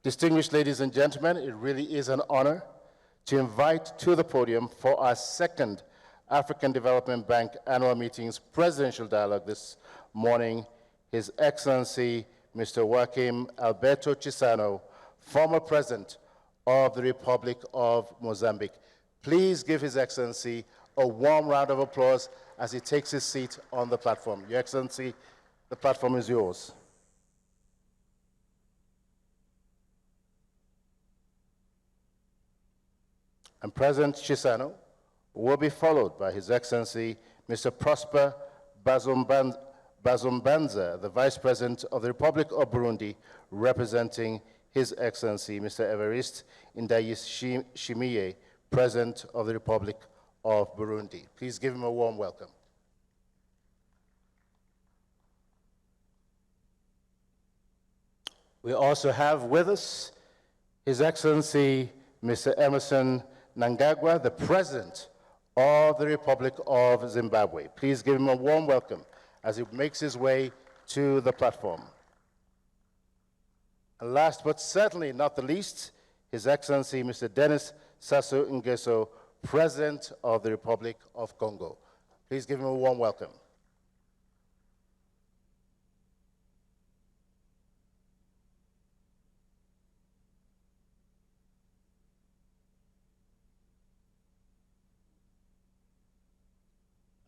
Distinguished ladies and gentlemen, it really is an honor to invite to the podium for our second African Development Bank Annual Meetings Presidential Dialogue this morning, His Excellency Mr. Joaquim Alberto Chissano, former President of the Republic of Mozambique. Please give His Excellency a warm round of applause as he takes his seat on the platform. Your Excellency, the platform is yours. And President Chissano will be followed by His Excellency Mr. Prosper Bazombanza, the Vice President of the Republic of Burundi, representing His Excellency Mr. Evariste Ndayishimiye, President of the Republic of Burundi. Please give him a warm welcome. We also have with us His Excellency Mr. Emerson Mnangagwa, the President of the Republic of Zimbabwe. Please give him a warm welcome as he makes his way to the platform. And last but certainly not the least, His Excellency Mr. Denis Sassou Nguesso, President of the Republic of Congo. Please give him a warm welcome.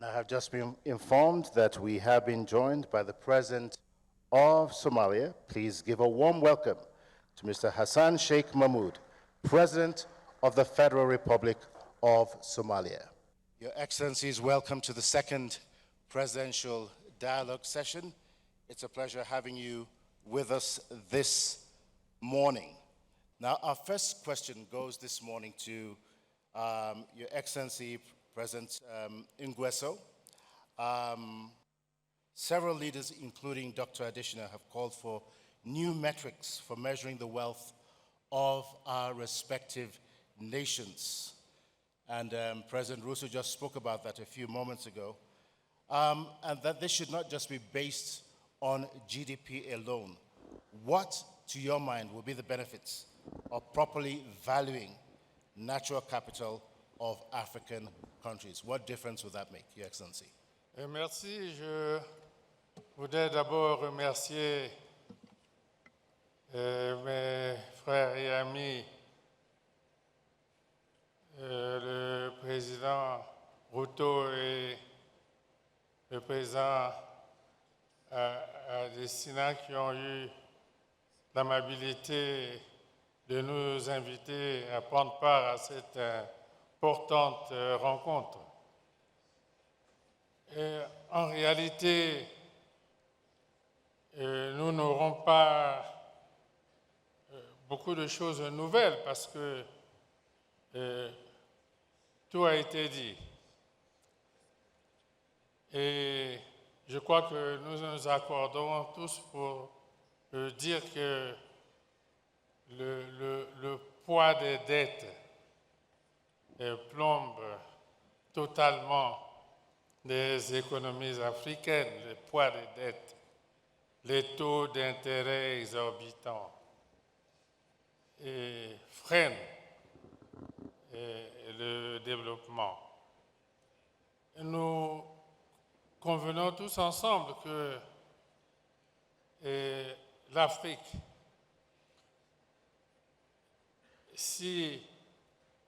I have just been informed that we have been joined by the President of Somalia. Please give a warm welcome to Mr. Hassan Sheikh Mahmoud, President of the Federal Republic of Somalia. Your Excellencies, welcome to the second presidential dialogue session. It's a pleasure having you with us this morning. Now, our first question goes this morning to Your Excellency President Nguesso. Several leaders, including Dr. Adesina, have called for new metrics for measuring the wealth of our respective nations. And President Russo just spoke about that a few moments ago. And that this should not just be based on GDP alone. What, to your mind, will be the benefits of properly valuing natural capital of African countries? What difference would that make, Your Excellency? Merci. Je voudrais d'abord remercier mes frères et amis, le président Ruto et le président Adesina qui ont eu l'amabilité de nous inviter à prendre part à cette importante rencontre. Et en réalité, nous n'aurons pas beaucoup de choses nouvelles parce que tout a été dit. Et je crois que nous nous accordons tous pour dire que le poids des dettes plombe totalement les économies africaines, le poids des dettes, les taux d'intérêt exorbitants et freinent le développement. Et nous convenons tous ensemble que l'Afrique, si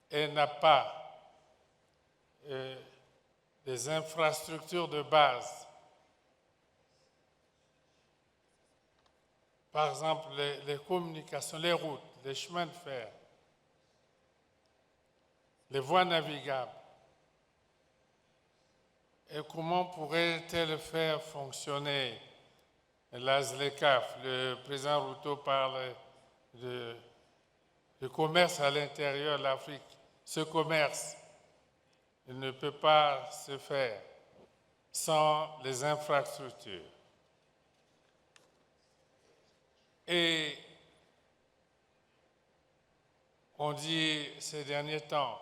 elle n'a pas des infrastructures de base, par exemple les communications, les routes, les chemins de fer, les voies navigables, et comment pourrait-elle faire fonctionner la ZLECAf? Le président Ruto parle de commerce à l'intérieur de l'Afrique. Ce commerce ne peut pas se faire sans les infrastructures. Et on dit ces derniers temps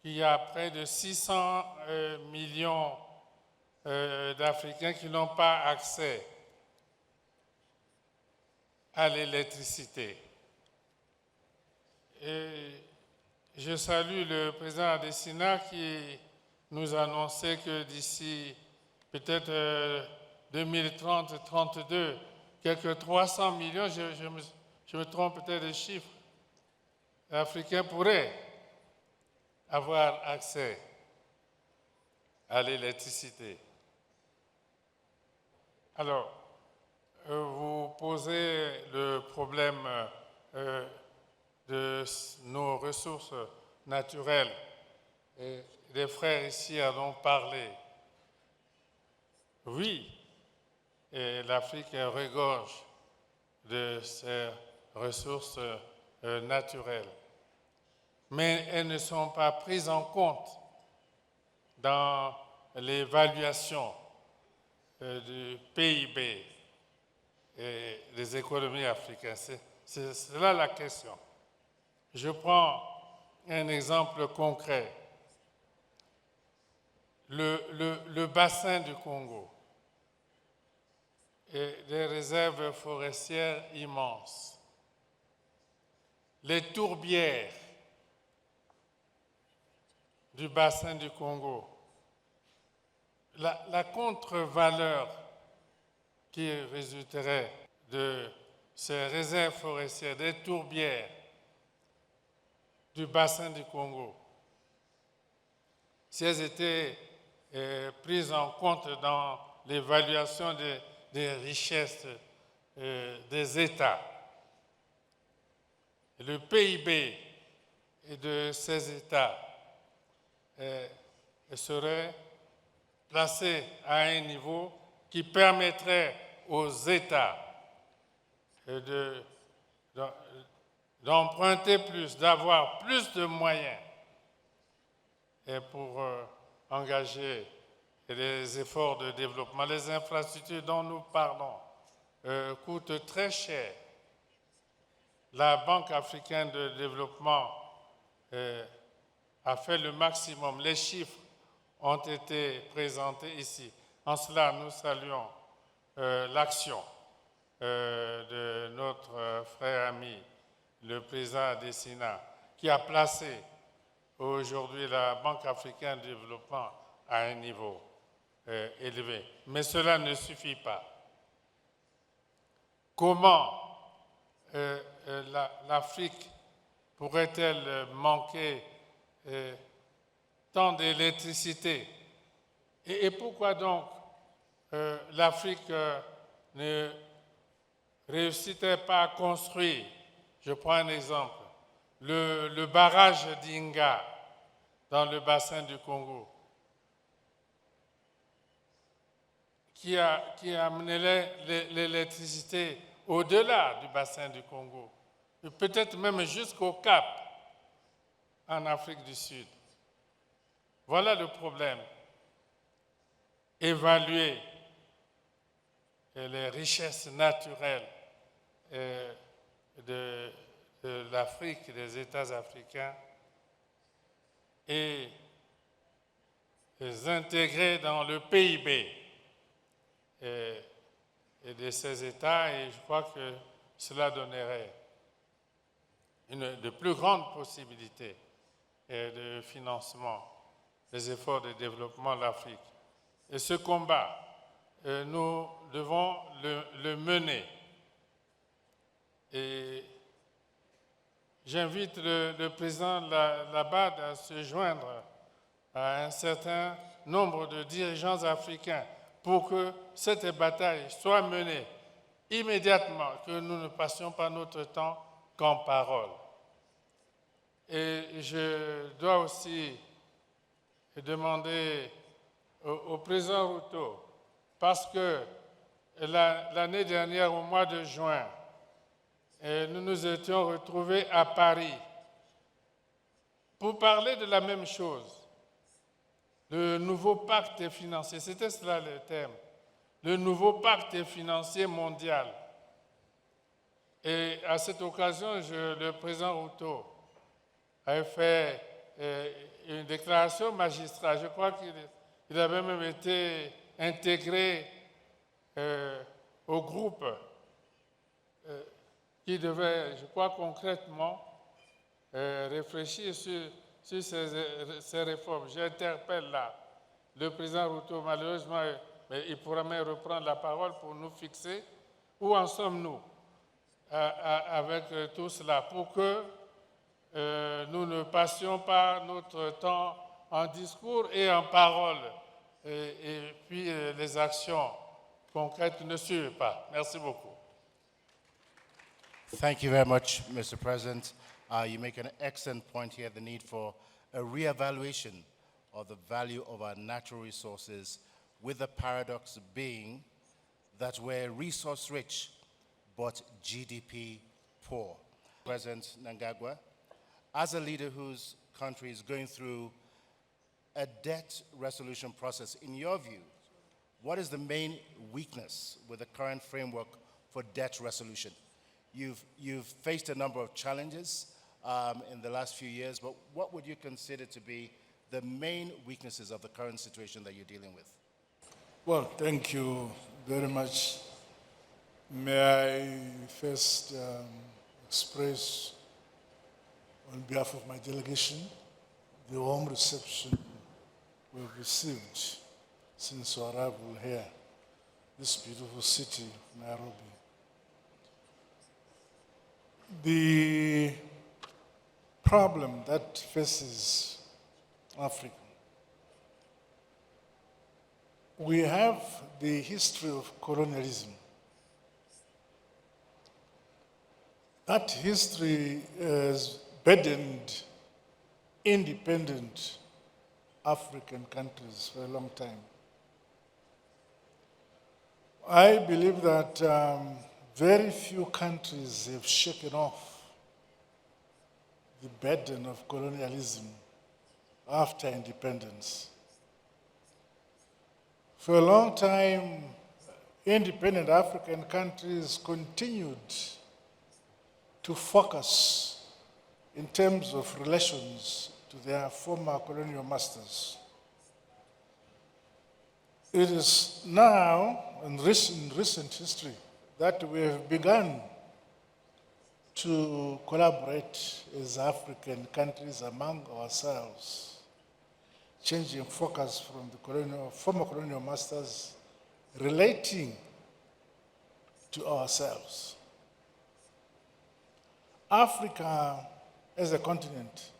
qu'il y a près de 600 millions d'Africains qui n'ont pas accès à l'électricité. Et je salue le président Adesina qui nous a annoncé que d'ici peut-être 2030-32, quelques 300 millions, je me trompe peut-être des chiffres, Africains pourraient avoir accès à l'électricité. Alors, vous posez le problème de nos ressources naturelles. Et les frères ici en ont parlé. Oui, l'Afrique regorge de ses ressources naturelles, mais elles ne sont pas prises en compte dans l'évaluation du PIB et des économies africaines. C'est là la question. Je prends un exemple concret. Le bassin du Congo et des réserves forestières immenses. Les tourbières du bassin du Congo. La contre-valeur qui résulterait de ces réserves forestières, des tourbières du bassin du Congo, si elles étaient prises en compte dans l'évaluation des richesses des États, le PIB de ces États serait placé à un niveau qui permettrait aux États d'emprunter plus, d'avoir plus de moyens pour engager les efforts de développement. Les infrastructures dont nous parlons coûtent très cher. La Banque africaine de développement a fait le maximum. Les chiffres ont été présentés ici. En cela, nous saluons l'action de notre frère ami, le président Adesina, qui a placé aujourd'hui la Banque africaine de développement à un niveau élevé. Mais cela ne suffit pas. Comment l'Afrique pourrait-elle manquer tant d'électricité? Et pourquoi donc l'Afrique ne réussitait pas à construire, je prends un exemple, le barrage d'Inga dans le bassin du Congo, qui a amené l'électricité au-delà du bassin du Congo, et peut-être même jusqu'au Cap, en Afrique du Sud. Voilà le problème. Évaluer les richesses naturelles de l'Afrique, des États africains, et les intégrer dans le PIB et de ces États, et je crois que cela donnerait de plus grandes possibilités de financement des efforts de développement de l'Afrique. Et ce combat, nous devons le mener. Et j'invite le président Labad à se joindre à un certain nombre de dirigeants africains pour que cette bataille soit menée immédiatement, que nous ne passions pas notre temps qu'en parole. Et je dois aussi demander au président Ruto, parce que l'année dernière, au mois de juin, nous nous étions retrouvés à Paris pour parler de la même chose, le nouveau pacte financier, c'était cela le thème, le nouveau pacte financier mondial. Et à cette occasion, le président Ruto avait fait une déclaration magistrale. Je crois qu'il avait même été intégré au groupe qui devait, je crois, concrètement réfléchir sur ces réformes. J'interpelle là le président Ruto, malheureusement, mais il pourra même reprendre la parole pour nous fixer où en sommes-nous avec tout cela, pour que nous ne passions pas notre temps en discours et en paroles, et puis les actions concrètes ne suivent pas. Merci beaucoup. Thank you very much, Mr. President. You make an excellent point here, the need for a reevaluation of the value of our natural resources, with the paradox being that we're resource rich, but GDP poor. President Nangagwa, as a leader whose country is going through a debt resolution process, in your view, what is the main weakness with the current framework for debt resolution? You've faced a number of challenges in the last few years, but what would you consider to be the main weaknesses of the current situation that you're dealing with? Well, thank you very much. May I first express, on behalf of my delegation, the warm reception we've received since our arrival here, this beautiful city, Nairobi. The problem that faces Africa, we have the history of colonialism. That history has burdened independent African countries for a long time. I believe that very few countries have shaken off the burden of colonialism after independence. For a long time, independent African countries continued to focus in terms of relations to their former colonial masters. It is now, in recent history, that we have begun to collaborate as African countries among ourselves, changing focus from the former colonial masters, relating to ourselves. Africa as a continent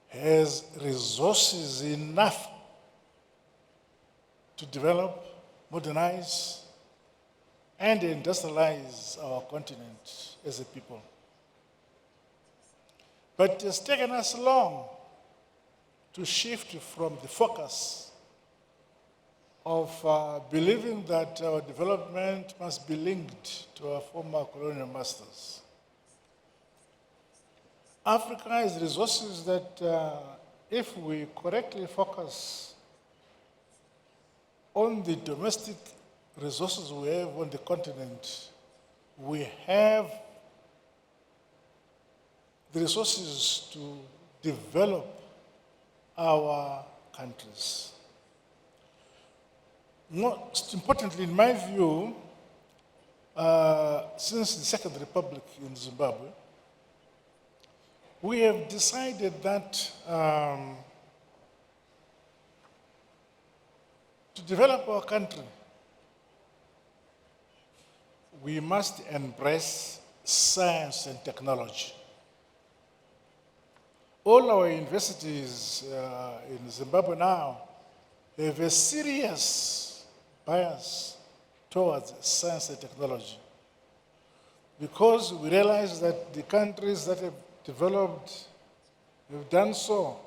has resources enough to develop, modernize, and industrialize our continent as a people. But it has taken us long to shift from the focus of believing that our development must be linked to our former colonial masters. Africa has resources that, if we correctly focus on the domestic resources we have on the continent, we have the resources to develop our countries. Most importantly, in my view, since the Second Republic in Zimbabwe, we have decided that to develop our country, we must embrace science and technology. All our universities in Zimbabwe now have a serious bias towards science and technology, because we realize that the countries that have developed have done so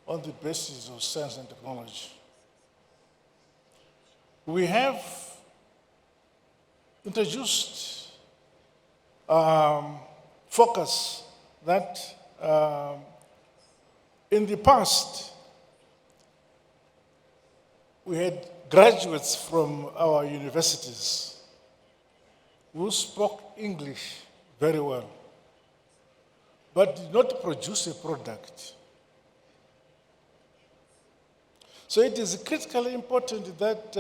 on the basis of science and technology. We have introduced focus that in the past we had graduates from our universities who spoke English very well, but did not produce a product. So it is critically important that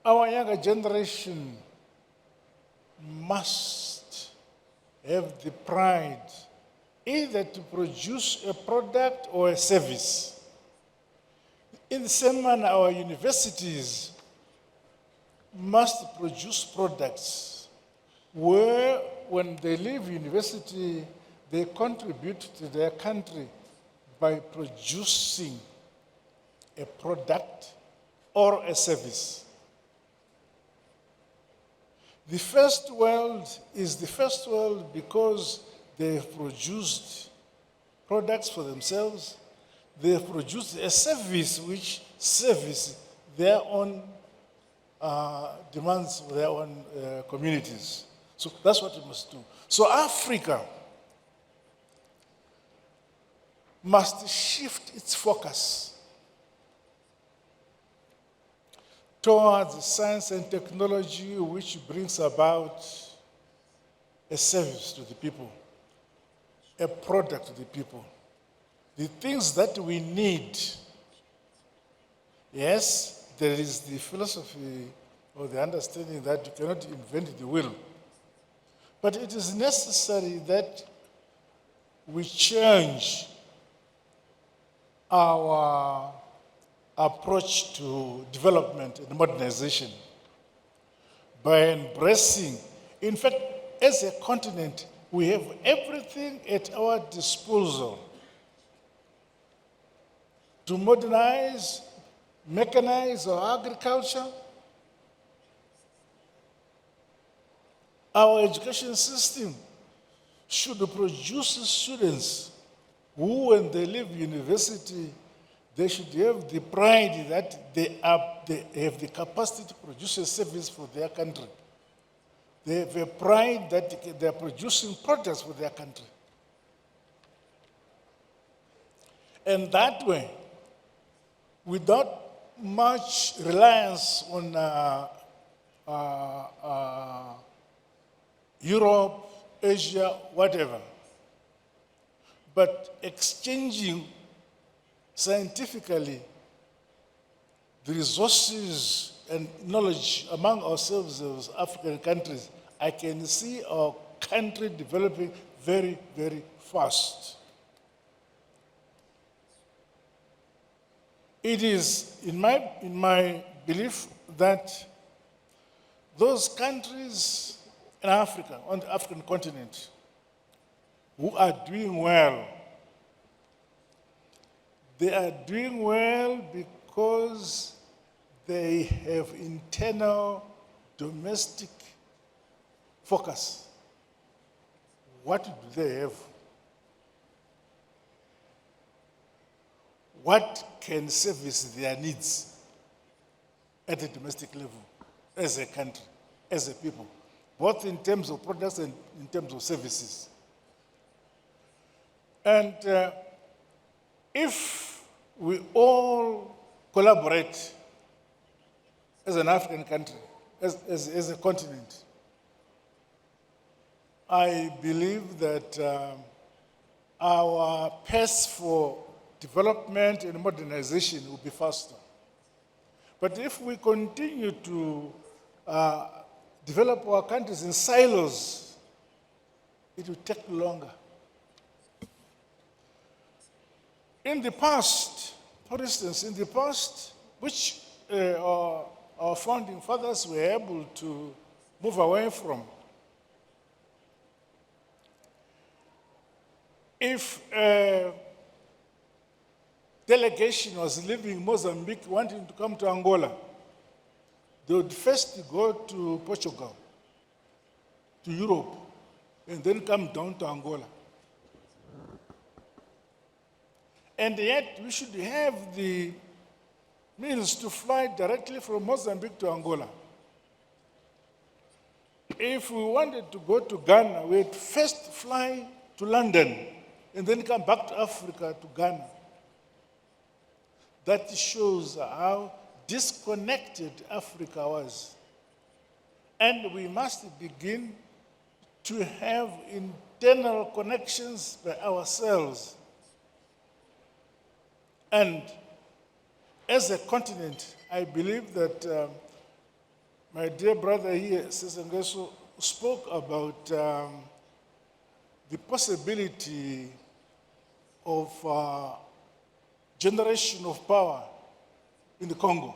our younger generation must have the pride either to produce a product or a service. In the same manner, our universities must produce products where, when they leave university, they contribute to their country by producing a product or a service. The first world is the first world because they have produced products for themselves. They have produced a service which services their own demands for their own communities. So that's what we must do. So Africa must shift its focus towards science and technology which brings about a service to the people, a product to the people. The things that we need, yes, there is the philosophy or the understanding that you cannot invent the wheel. But it is necessary that we change our approach to development and modernization by embracing, in fact, as a continent, we have everything at our disposal to modernize, mechanize our agriculture, our education system should produce students who, when they leave university, they should have the pride that they have the capacity to produce a service for their country. They have a pride that they are producing products for their country. And that way, without much reliance on Europe, Asia, whatever, but exchanging scientifically the resources and knowledge among ourselves as African countries, I can see our country developing very, very fast. It is, in my belief, that those countries in Africa, on the African continent, who are doing well, they are doing well because they have internal domestic focus. What do they have? What can service their needs at the domestic level, as a country, as a people, both in terms of products and in terms of services? And if we all collaborate as an African country, as a continent, I believe that our pace for development and modernization will be faster. But if we continue to develop our countries in silos, it will take longer. In the past, for instance, which our founding fathers were able to move away from, if a delegation was leaving Mozambique wanting to come to Angola, they would first go to Portugal, to Europe, and then come down to Angola. And yet, we should have the means to fly directly from Mozambique to Angola. If we wanted to go to Ghana, we'd first fly to London and then come back to Africa, to Ghana. That shows how disconnected Africa was. And we must begin to have internal connections by ourselves. And as a continent, I believe that my dear brother here, Sesengeso, spoke about the possibility of generation of power in the Congo,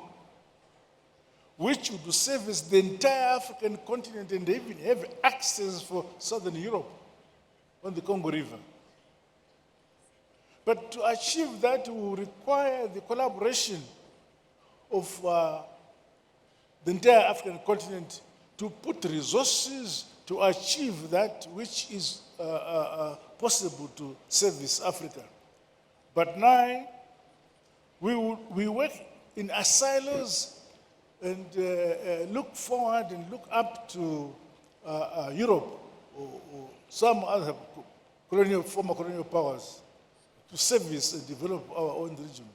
which would service the entire African continent and even have access for Southern Europe on the Congo River. But to achieve that will require the collaboration of the entire African continent to put resources to achieve that which is possible to service Africa. But now, we work in silos and look forward and look up to Europe or some other former colonial powers to service and develop our own region.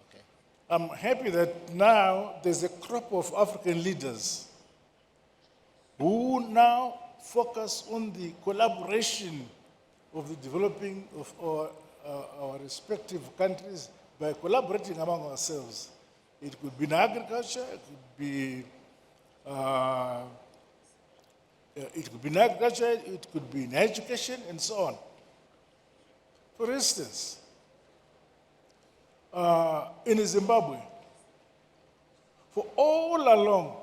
Okay. I'm happy that now there's a crop of African leaders who now focus on the collaboration of the developing of our respective countries by collaborating among ourselves. It could be in agriculture, it could be in education, and so on. For instance, in Zimbabwe, for all along,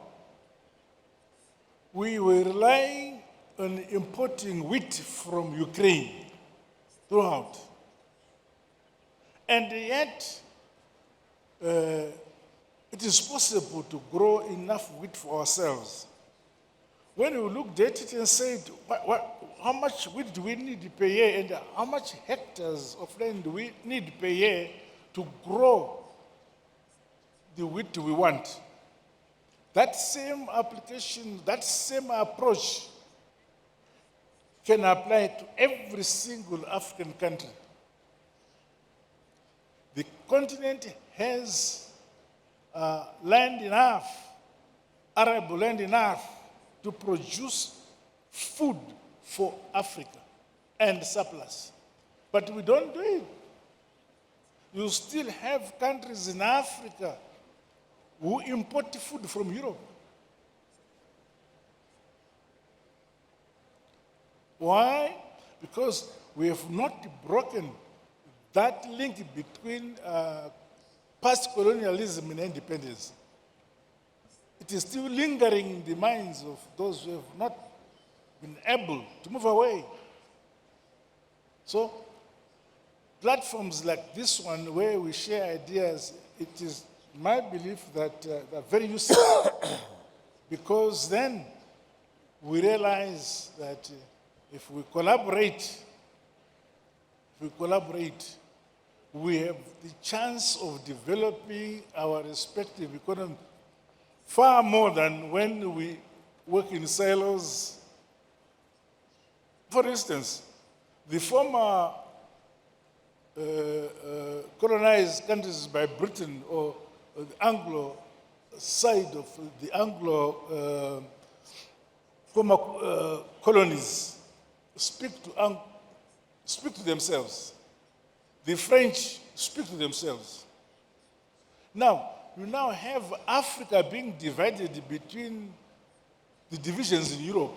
we were relying on importing wheat from Ukraine throughout. And yet, it is possible to grow enough wheat for ourselves. When we looked at it and said, how much wheat do we need per year and how much hectares of land do we need per year to grow the wheat we want? That same application, that same approach can apply to every single African country. The continent has land enough, arable land enough to produce food for Africa and surplus. But we don't do it. You still have countries in Africa who import food from Europe. Why? Because we have not broken that link between past colonialism and independence. It is still lingering in the minds of those who have not been able to move away. So, platforms like this one, where we share ideas, it is my belief that they're very useful because then we realize that if we collaborate, we have the chance of developing our respective economy far more than when we work in silos. For instance, the former colonized countries by Britain or the Anglo side of the Anglo former colonies speak to themselves. The French speak to themselves. Now, you now have Africa being divided between the divisions in Europe.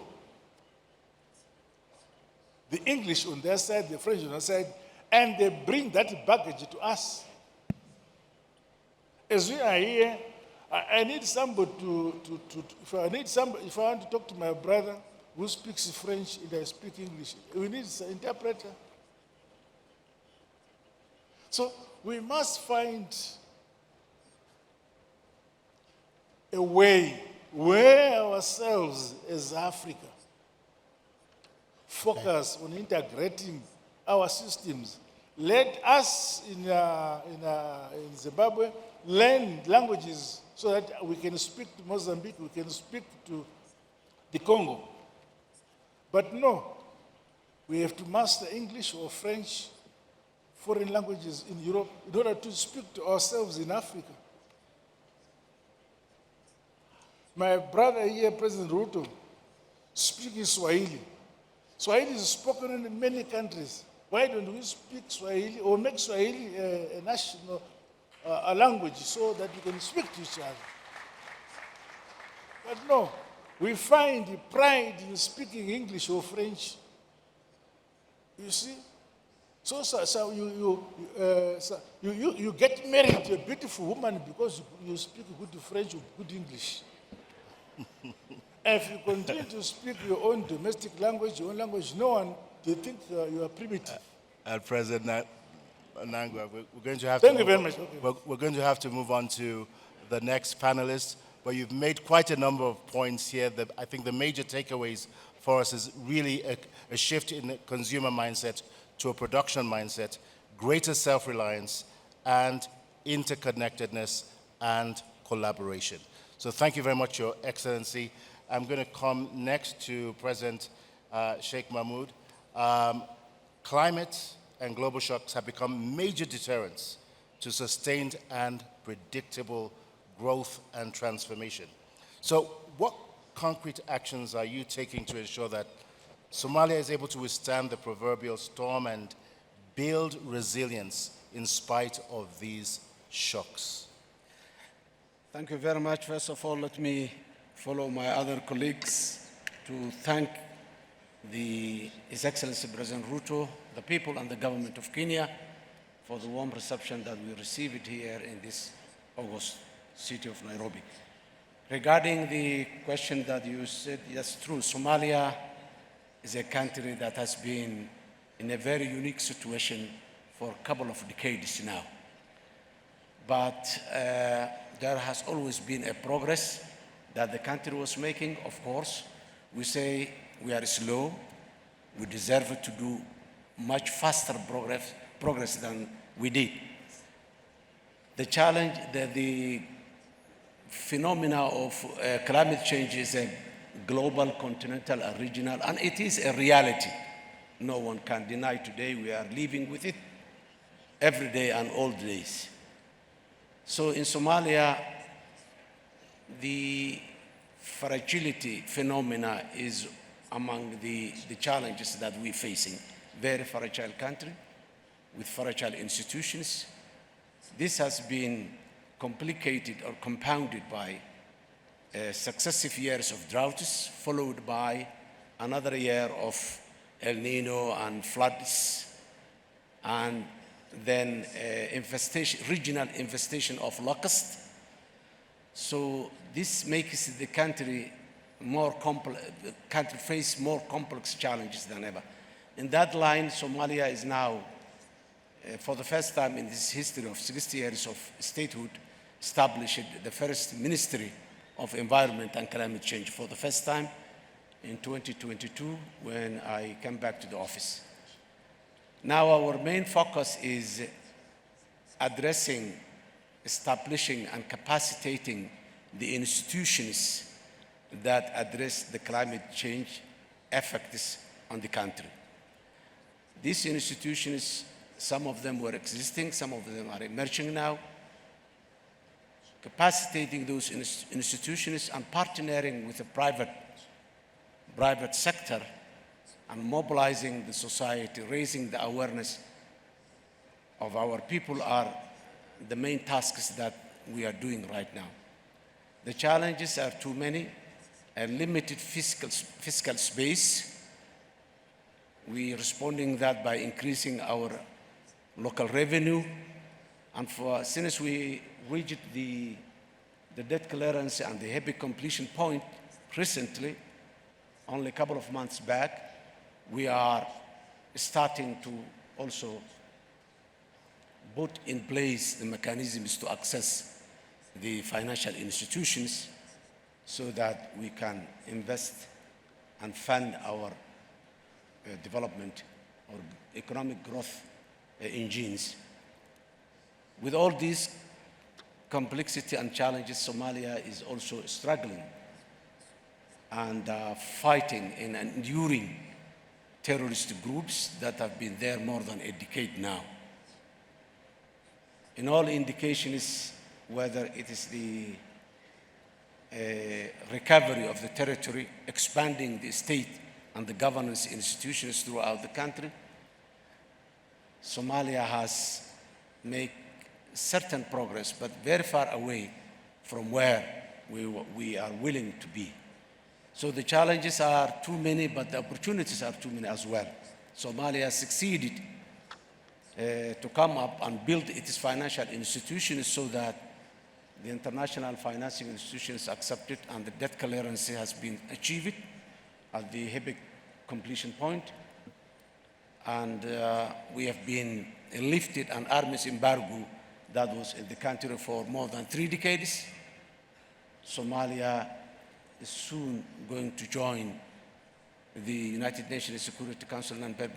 The English on their side, the French on their side, and they bring that baggage to us. As we are here, I need somebody if I want to talk to my brother who speaks French and I speak English, we need an interpreter. So we must find a way where ourselves as Africa focus on integrating our systems. Let us in Zimbabwe learn languages so that we can speak to Mozambique, we can speak to the Congo. But no, we have to master English or French, foreign languages in Europe in order to speak to ourselves in Africa. My brother here, President Ruto, speaks Swahili. Swahili is spoken in many countries. Why don't we speak Swahili or make Swahili a national language so that we can speak to each other? But no, We find pride in speaking English or French. You see? So you get married to a beautiful woman because you speak good French or good English. If you continue to speak your own domestic language, your own language, no one, they think you are primitive. President Nangwa, we're going to have Thank to you very move much. on- Okay. we're going to have to move on to the next panelist, but you've made quite a number of points here that I think the major takeaways for us is really a shift in the consumer mindset to a production mindset, greater self-reliance, and interconnectedness and collaboration. So thank you very much, Your Excellency. I'm going to come next to President Sheikh Mahmood. Climate and global shocks have become major deterrents to sustained and predictable growth and transformation. So what concrete actions are you taking to ensure that Somalia is able to withstand the proverbial storm and build resilience in spite of these shocks? Thank you very much. First of all, let me follow my other colleagues to thank His Excellency President Ruto, the people and the government of Kenya for the warm reception that we received here in this August city of Nairobi. Regarding the question that you said, yes, true. Somalia is a country that has been in a very unique situation for a couple of decades now. But there has always been a progress that the country was making. Of course, we say we are slow. We deserve to do much faster progress than we did. The challenge, the phenomena of climate change is a global, continental, and regional, and it is a reality. No one can deny today we are living with it every day and all days. So in Somalia, the fragility phenomena is among the challenges that we're facing. Very fragile country with fragile institutions. This has been complicated or compounded by successive years of droughts, followed by another year of El Nino and floods, and then regional infestation of locusts. So this makes the country face more complex challenges than ever. In that line, Somalia is now, for the first time in this history of 60 years of statehood, established the first Ministry of Environment and Climate Change for the first time in 2022 when I came back to the office. Now our main focus is addressing, establishing, and capacitating the institutions that address the climate change effects on the country. These institutions, some of them were existing, some of them are emerging now. Capacitating those institutions and partnering with the private sector and mobilizing the society, raising the awareness of our people are the main tasks that we are doing right now. The challenges are too many, a limited fiscal space. We are responding that by increasing our local revenue. And since we reached the debt clearance and the heavy completion point recently, only a couple of months back, we are starting to also put in place the mechanisms to access the financial institutions so that we can invest and fund our development or economic growth engines. With all these complexity and challenges, Somalia is also struggling and fighting and enduring terrorist groups that have been there more than a decade now. In all indications, whether it is the recovery of the territory, expanding the state and the governance institutions throughout the country, Somalia has made certain progress, but very far away from where we are willing to be. So the challenges are too many, but the opportunities are too many as well. Somalia succeeded to come up and build its financial institutions so that the international financing institutions accept it, and the debt clearance has been achieved at the HIPIC completion point. And we have been lifted an arms embargo that was in the country for more than 3 decades. Somalia is soon going to join the United Nations Security Council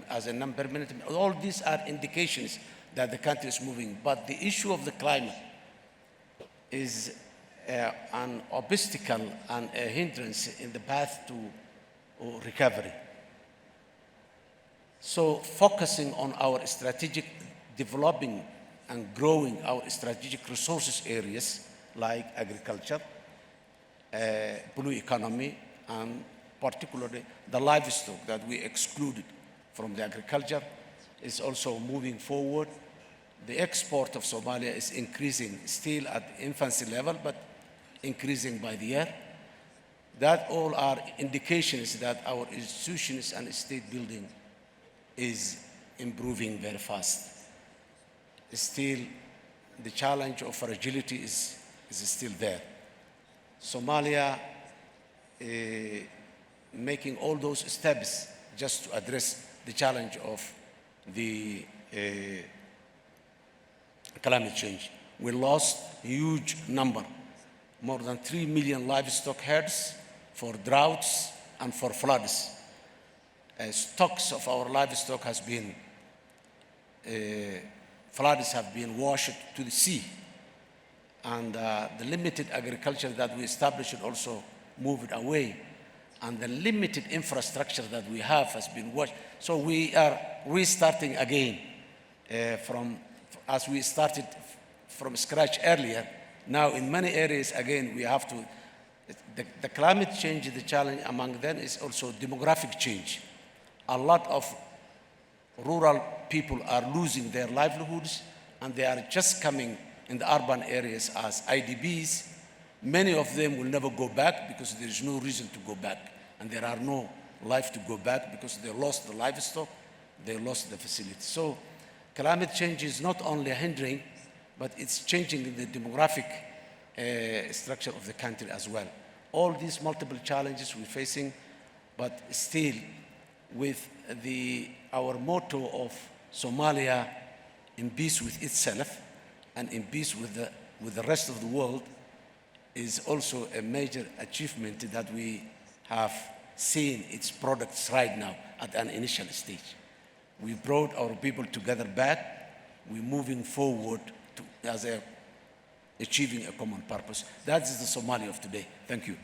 as a non-permanent. All these are indications that the country is moving. But the issue of the climate is an obstacle and a hindrance in the path to recovery. So focusing on our strategic developing and growing our strategic resources areas like agriculture, blue economy, and particularly the livestock that we excluded from the agriculture is also moving forward. The export of Somalia is increasing, still at infancy level, but increasing by the year. That all are indications that our institutions and state building is improving very fast. Still, the challenge of fragility is still there. Somalia making all those steps just to address the challenge of the climate change. We lost a huge number, more than 3 million livestock herds for droughts and for floods. Stocks of our livestock has been, floods have been washed to the sea. And the limited agriculture that we established also moved away. And the limited infrastructure that we have has been washed. So we are restarting again as we started from scratch earlier. Now in many areas, again, we have to, the climate change, the challenge among them is also demographic change. A lot of rural people are losing their livelihoods, and they are just coming in the urban areas as IDBs. Many of them will never go back because there is no reason to go back, and there are no life to go back because they lost the livestock, they lost the facilities. So climate change is not only hindering, but it's changing the demographic structure of the country as well. All these multiple challenges we're facing, but still with our motto of Somalia in peace with itself and in peace with the rest of the world is also a major achievement that we have seen its products right now at an initial stage. We brought our people together back. We're moving forward as achieving a common purpose. That is the Somalia of today. Thank you.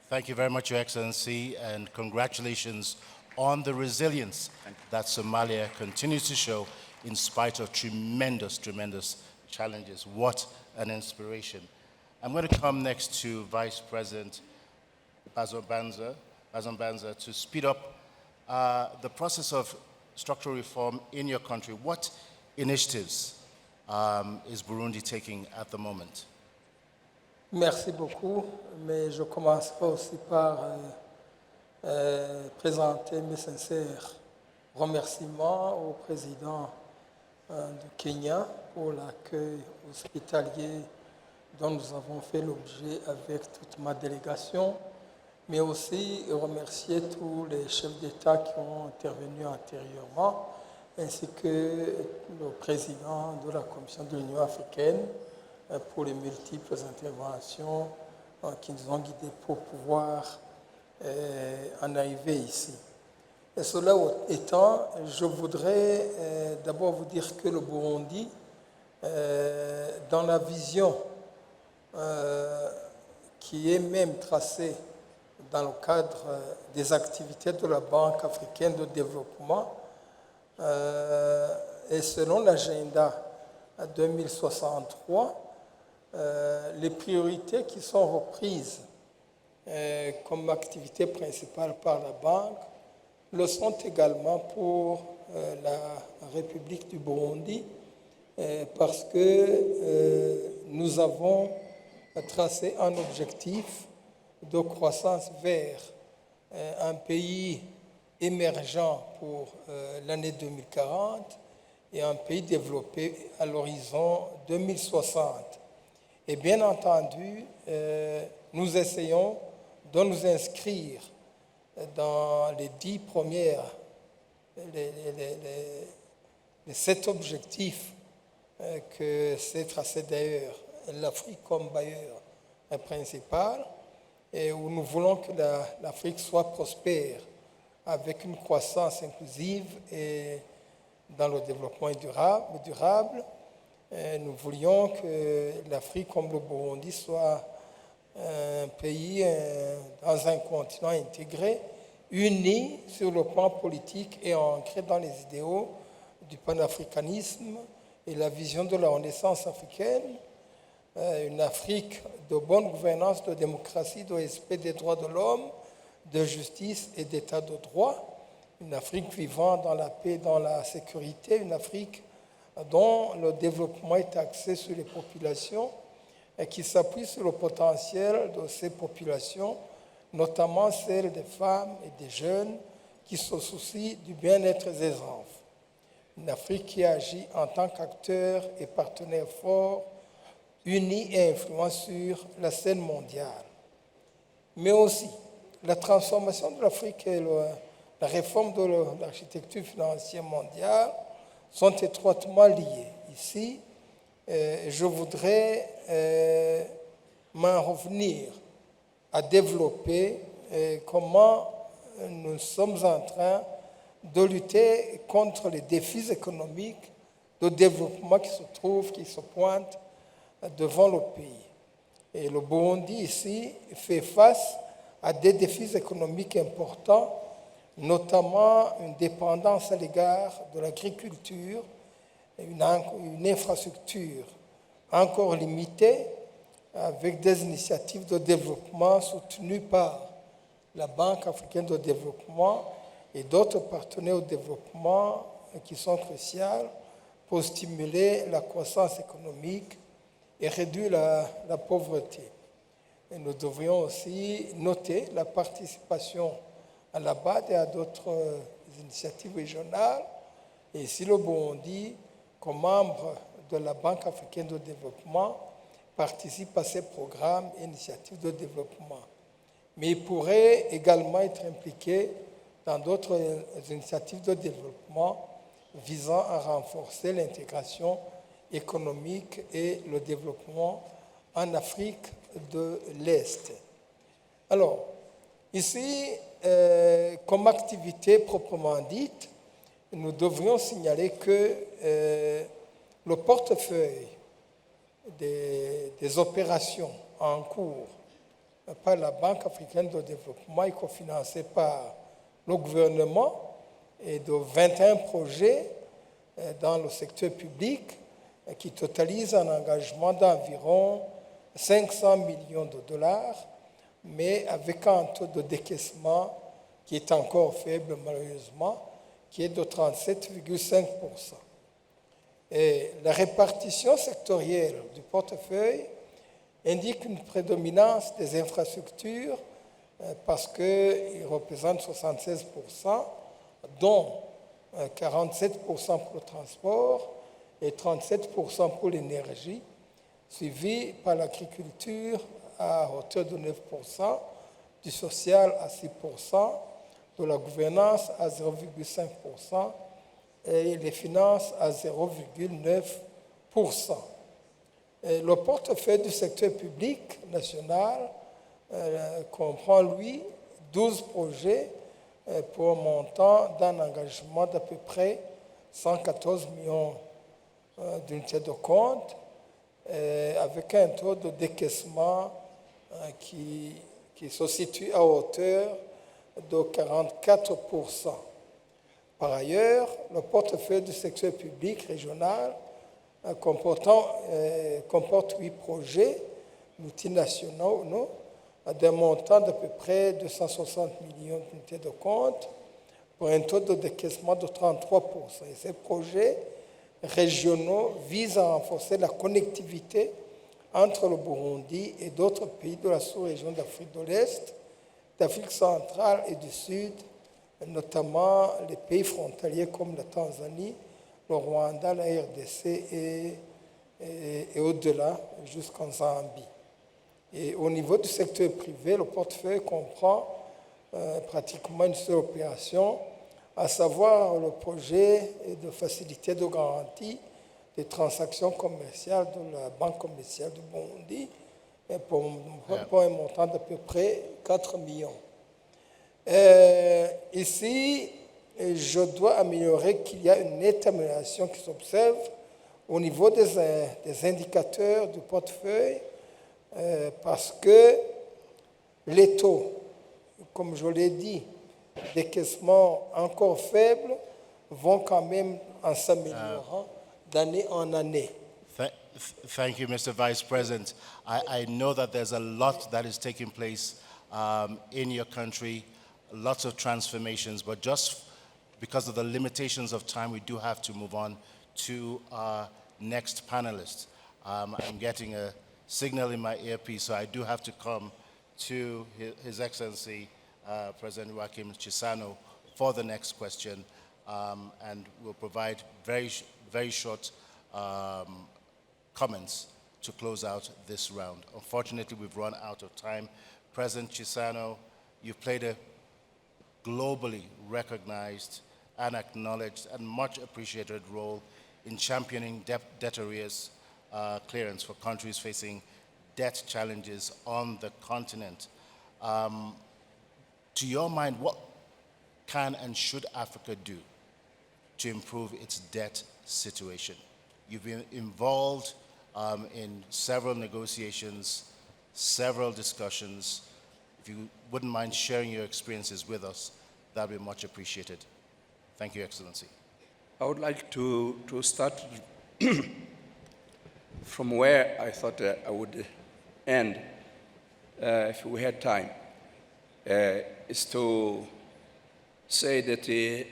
Thank you very much, Your Excellency, and congratulations on the resilience that Somalia continues to show in spite of tremendous, tremendous challenges. What an inspiration. I'm going to come next to Vice President Bazombanza to speed up the process of structural reform in your country. What initiatives is Burundi taking at the moment? Merci beaucoup, mais je commencerai aussi par présenter mes sincères remerciements au président du Kenya pour l'accueil hospitalier dont nous avons fait l'objet avec toute ma délégation, mais aussi remercier tous les chefs d'État qui ont intervenu antérieurement, ainsi que le président de la Commission de l'Union africaine pour les multiples interventions qui nous ont guidés pour pouvoir en arriver ici. Et cela étant, je voudrais d'abord vous dire que le Burundi, dans la vision qui est même tracée dans le cadre des activités de la Banque africaine de développement, et selon l'agenda 2063, les priorités qui sont reprises comme activité principale par la Banque le sont également pour la République du Burundi, parce que nous avons tracé un objectif de croissance vers un pays émergent pour l'année 2040 et un pays développé à l'horizon 2060. Et bien entendu, nous essayons de nous inscrire dans les 10 premières, les 7 objectifs que s'est tracé d'ailleurs l'Afrique comme bailleur principal, et où nous voulons que l'Afrique soit prospère avec une croissance inclusive et dans le développement durable. Nous voulions que l'Afrique comme le Burundi soit un pays dans un continent intégré, uni sur le plan politique et ancré dans les idéaux du panafricanisme et la vision de la Renaissance africaine, une Afrique de bonne gouvernance, de démocratie, de respect des droits de l'homme, de justice et d'état de droit, une Afrique vivant dans la paix, dans la sécurité, une Afrique dont le développement est axé sur les populations et qui s'appuie sur le potentiel de ces populations, notamment celles des femmes et des jeunes qui se soucient du bien-être des enfants. Une Afrique qui agit en tant qu'acteur et partenaire fort, uni et influent sur la scène mondiale. Mais aussi, la transformation de l'Afrique et la réforme de l'architecture financière mondiale sont étroitement liées. Ici, je voudrais m'en revenir à développer comment nous sommes en train de lutter contre les défis économiques de développement qui se pointent devant le pays. Et le Burundi ici fait face à des défis économiques importants, notamment une dépendance à l'égard de l'agriculture, une infrastructure encore limitée, avec des initiatives de développement soutenues par la Banque africaine de développement et d'autres partenaires au développement qui sont cruciaux pour stimuler la croissance économique et réduire la pauvreté. Et nous devrions aussi noter la participation à la BAD et à d'autres initiatives régionales. Et ici, le Burundi, comme membre de la Banque africaine de développement, participe à ces programmes et initiatives de développement. Mais il pourrait également être impliqué dans d'autres initiatives de développement visant à renforcer l'intégration économique et le développement en Afrique de l'Est. Alors, ici, comme activité proprement dite, nous devrions signaler que le portefeuille des opérations en cours par la Banque africaine de développement et cofinancé par le gouvernement et de 21 projets dans le secteur public qui totalisent un engagement d'environ 500 millions de dollars, mais avec un taux de décaissement qui est encore faible malheureusement, qui est de 37,5%. Et la répartition sectorielle du portefeuille indique une prédominance des infrastructures parce qu'il représente 76%, dont 47% pour le transport et 37% pour l'énergie, suivi par l'agriculture à hauteur de 9%, du social à 6%, de la gouvernance à 0,5% et les finances à 0,9%. Le portefeuille du secteur public national comprend, lui, 12 projets pour un montant d'un engagement d'à peu près 114 millions d'unités de compte, avec un taux de décaissement qui se situe à hauteur de 44%. Par ailleurs, le portefeuille du secteur public régional comporte 8 projets multinationaux d'un montant d'à peu près 260 millions d'unités de compte pour un taux de décaissement de 33%. Et ces projets régionaux visent à renforcer la connectivité entre le Burundi et d'autres pays de la sous-région d'Afrique de l'Est d'Afrique centrale et du Sud, notamment les pays frontaliers comme la Tanzanie, le Rwanda, la RDC et au-delà jusqu'en Zambie. Et au niveau du secteur privé, le portefeuille comprend pratiquement une seule opération, à savoir le projet de facilité de garantie des transactions commerciales de la Banque commerciale du VoD pour un montant d'à peu près 4 millions. Ici, je dois améliorer qu'il y a une nette amélioration qui s'observe au niveau des indicateurs du portefeuille parce que les taux, comme je l'ai dit, décaissement encore faibles vont quand même en s'améliorant d'année en année. Thank you, Mr. Vice President. I know that there's a lot that is taking place in your country, lots of transformations, but just because of the limitations of time, we do have to move on to our next panelist. I'm getting a signal in my earpiece, so I do have to come to His Excellency, President Joachim Chissano, for the next question, and we'll provide very short comments to close out this round. Unfortunately, we've run out of time. President Chissano, you've played a globally recognized and acknowledged and much appreciated role in championing debt arrears clearance for countries facing debt challenges on the continent. To your mind, what can and should Africa do to improve its debt situation? You've been involved in several negotiations, several discussions. If you wouldn't mind sharing your experiences with us, that would be much appreciated. Thank you, Excellency. I would like to start from where I thought I would end, if we had time, is to say that the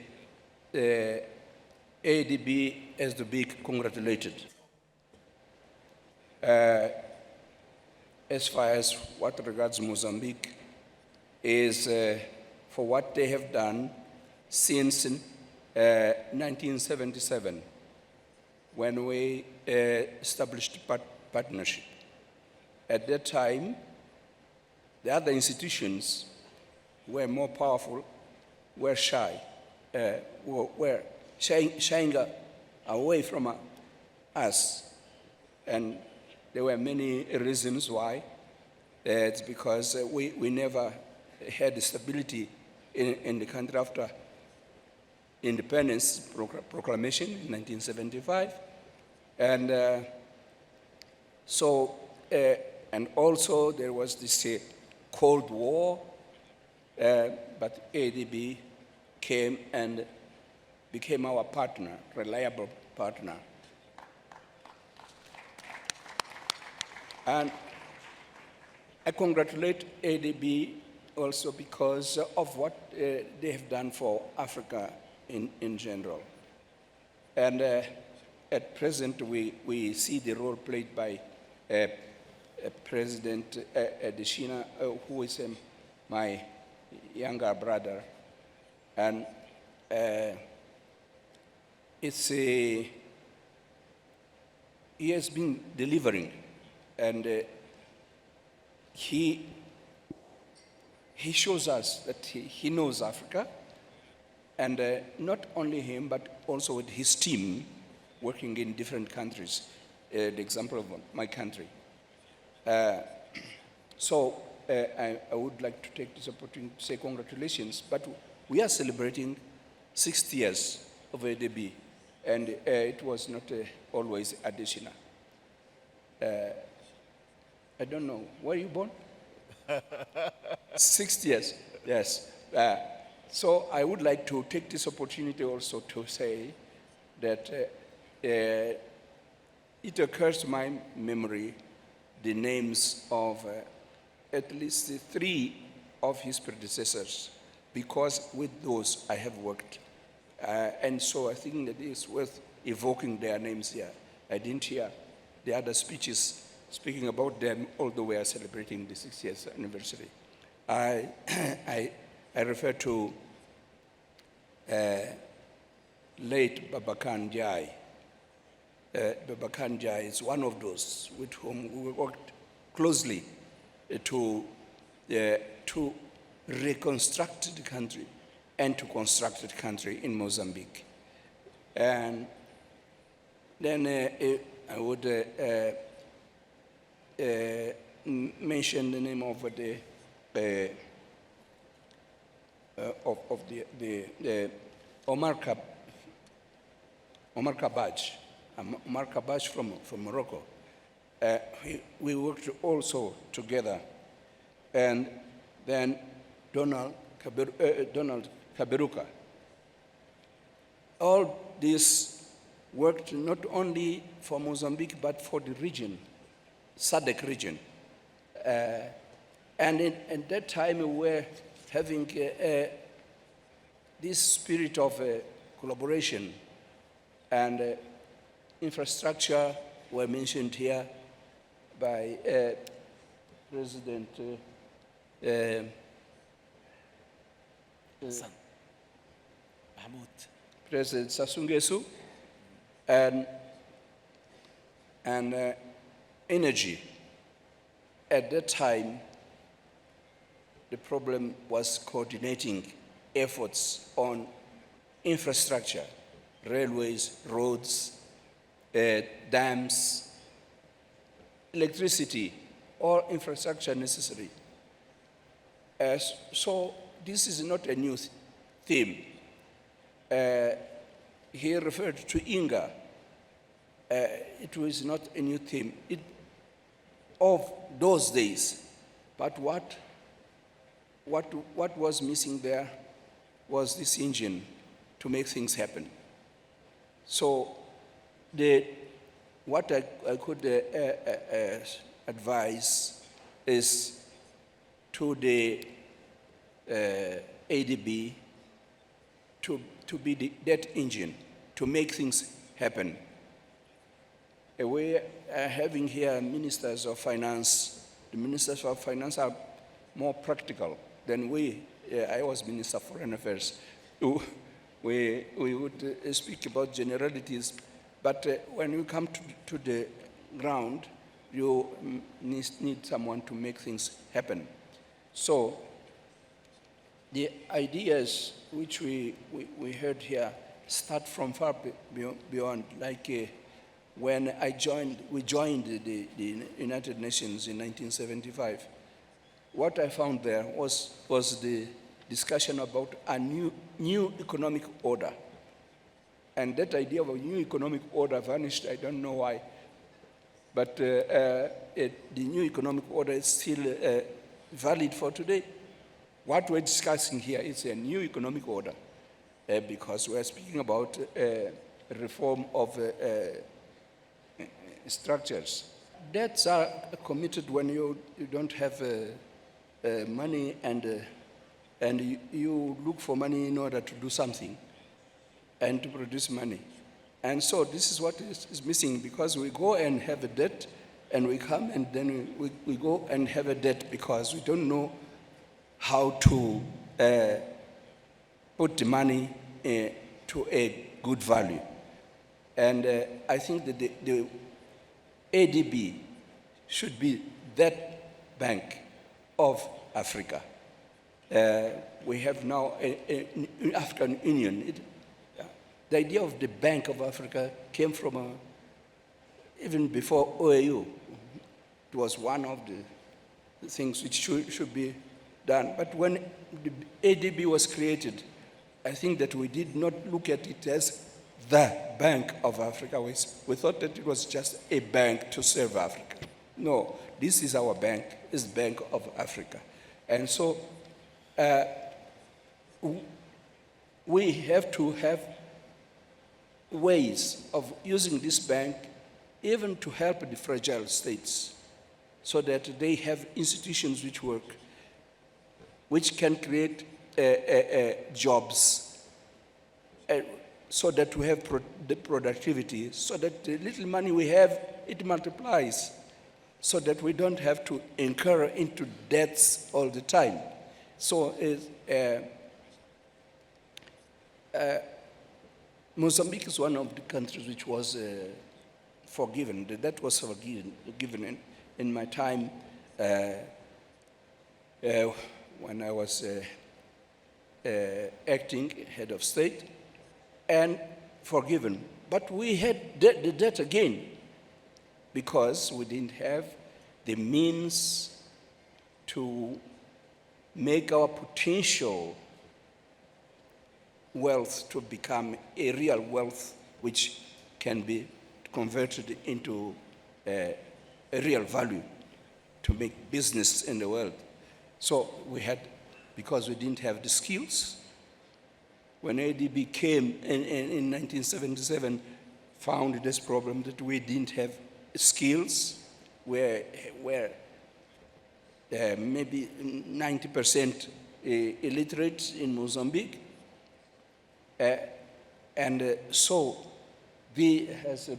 ADB has to be congratulated. As far as what regards Mozambique, is for what they have done since 1977, when we established partnership. At that time, the other institutions were more powerful, were shy, were shying away from us. And there were many reasons why. It's because we never had stability in the country after independence proclamation in 1975. And and also there was this Cold War, but ADB came and became our partner, reliable partner. And I congratulate ADB also because of what they have done for Africa in general. And at present, we see the role played by President Adesina, who is my younger brother. And he has been delivering, and he shows us that he knows Africa, and not only him, but also with his team working in different countries, the example of my country. So I would like to take this opportunity to say congratulations, but we are celebrating 60 years of ADB, and it was not always additional. I don't know, were you born? 60 years, yes. So I would like to take this opportunity also to say that it occurs to my memory the names of at least 3 of his predecessors, because with those I have worked. And so I think that it's worth evoking their names here. I didn't hear the other speeches speaking about them, although we are celebrating the 60th anniversary. I, I refer to late Babakan Jai. Babakan Jai is one of those with whom we worked closely to reconstruct the country and to construct the country in Mozambique. And then I would mention the name of the Omar Kabaj. Omar Kabaj from Morocco. We worked also together. And then Donald Kaberuka. All this worked not only for Mozambique, but for the region, SADC region. And at that time, we were having this spirit of collaboration, and infrastructure were mentioned here by President Mahmoud. President Sassou and energy. At that time, the problem was coordinating efforts on infrastructure, railways, roads, dams, electricity, or infrastructure necessary. So this is not a new theme. He referred to Inga. It was not a new theme of those days. But what was missing there was this engine to make things happen. So what I could advise is to the ADB to be that engine to make things happen. We are having here ministers of finance. The ministers of finance are more practical than we. I was Minister of Foreign Affairs. We would speak about generalities, but when you come to the ground, you need someone to make things happen. So the ideas which we heard here start from far beyond, like when we joined the United Nations in 1975. What I found there was the discussion about a new economic order. And that idea of a new economic order vanished, I don't know why. But the new economic order is still valid for today. What we're discussing here is a new economic order because we're speaking about reform of structures. Debts are committed when you don't have money and you look for money in order to do something and to produce money. And so this is what is missing, because we go and have a debt and we come and then we go and have a debt because we don't know how to put the money to a good value. And I think that the ADB should be that bank of Africa. We have now an African Union. The idea of the Bank of Africa came from even before OAU. It was one of the things which should be done. But when the ADB was created, I think that we did not look at it as the Bank of Africa. We thought that it was just a bank to serve Africa. No, this is our bank, it's the Bank of Africa. And so we have to have ways of using this bank even to help the fragile states so that they have institutions which work, which can create jobs, so that we have the productivity, so that the little money we have, it multiplies. so that we don't have to incur into debts all the time. So Mozambique is one of the countries which was forgiven. The debt was forgiven in my time when I was acting head of state, and forgiven. But we had the debt again because we didn't have the means to make our potential wealth to become a real wealth which can be converted into a real value to make business in the world. So we had, because we didn't have the skills, when ADB came in 1977, found this problem that we didn't have skills, where maybe 90% illiterate in Mozambique. So, as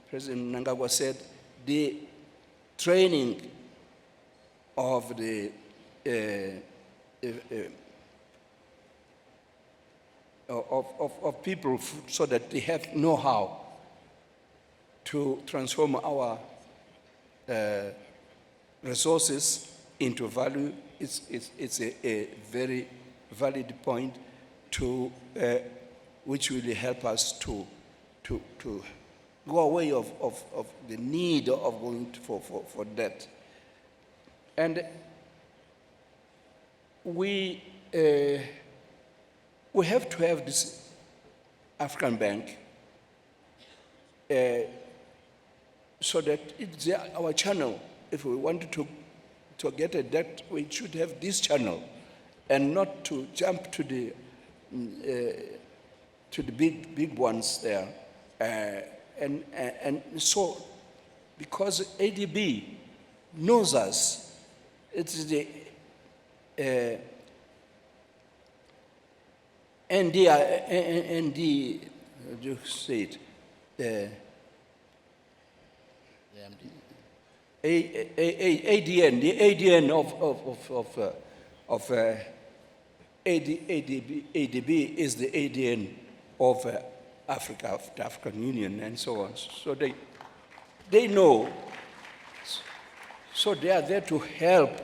President Mnangagwa said, the training of the of people so that they have know-how to transform our resources into value. It's a very valid point to which will help us to go away of the need of going for debt. And we have to have this African Bank so that it's our channel. If we want to get a debt, we should have this channel, and not to jump to the big ones there. And so, because ADB knows us, it's the ND, how do you say it? ADN, the ADN of ADB is the ADN of Africa, of the African Union, and so on. So they know. So they are there to help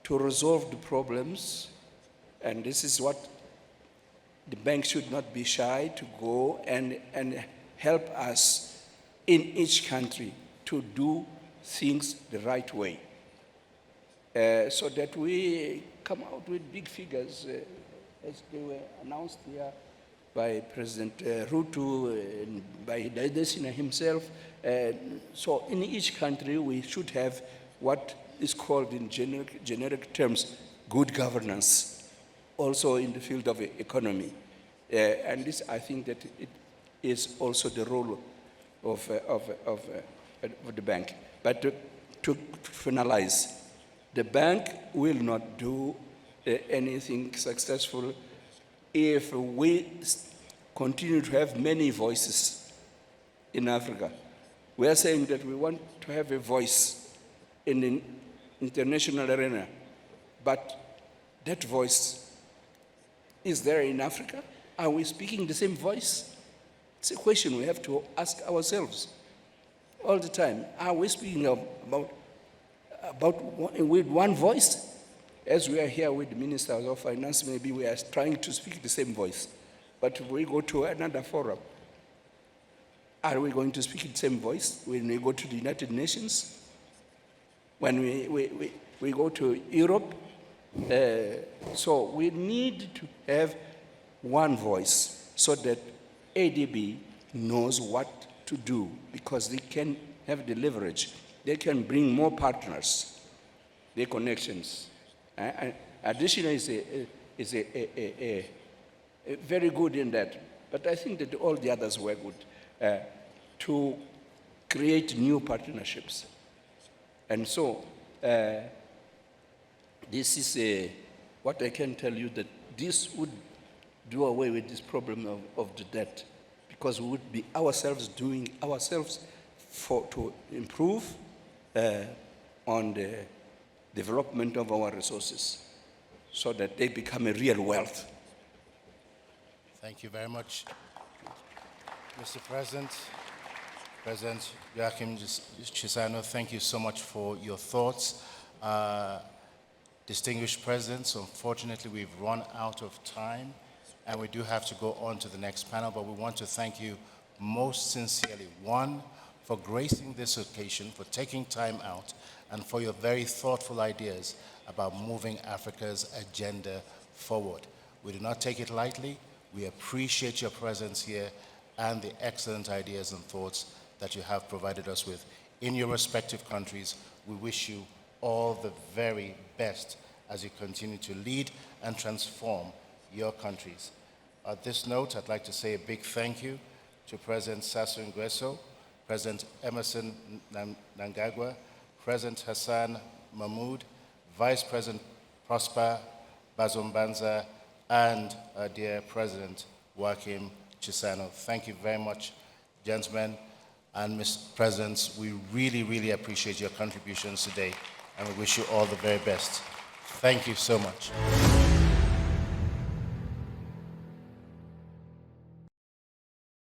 to resolve the problems, and this is what the bank should not be shy to go and help us in each country to do things the right way, so that we come out with big figures, as they were announced here by President Ruto and by Desina himself. So in each country, we should have what is called in generic terms, good governance, also in the field of economy. And this, I think that it is also the role of the bank. But to finalize, the bank will not do anything successful if we continue to have many voices in Africa. We are saying that we want to have a voice in the international arena, but that voice is there in Africa? Are we speaking the same voice? It's a question we have to ask ourselves all the time. Are we speaking about with one voice? As we are here with the ministers of finance, maybe we are trying to speak the same voice. But if we go to another forum, are we going to speak the same voice when we go to the United Nations? When we go to Europe? So we need to have one voice so that ADB knows what to do, because they can have the leverage. They can bring more partners, their connections. Additional is a very good in that. But I think that all the others were good to create new partnerships. And so this is what I can tell you, that this would do away with this problem of the debt, because we would be ourselves doing ourselves to improve on the development of our resources so that they become a real wealth. Thank you very much, Mr. President. President Joachim Chissano, thank you so much for your thoughts. Distinguished presidents, unfortunately we've run out of time and we do have to go on to the next panel, but we want to thank you most sincerely. One, for gracing this occasion, for taking time out, and for your very thoughtful ideas about moving Africa's agenda forward. We do not take it lightly. We appreciate your presence here and the excellent ideas and thoughts that you have provided us with in your respective countries. We wish you all the very best as you continue to lead and transform your countries. At this note, I'd like to say a big thank you to President Sassou Nguesso, President Emerson Mnangagwa, President Hassan Mahmoud, Vice President Prosper Bazombanza, and our dear President Joachim Chissano. Thank you very much, gentlemen and Mr. Presidents. We really, really appreciate your contributions today, and we wish you all the very best. Thank you so much.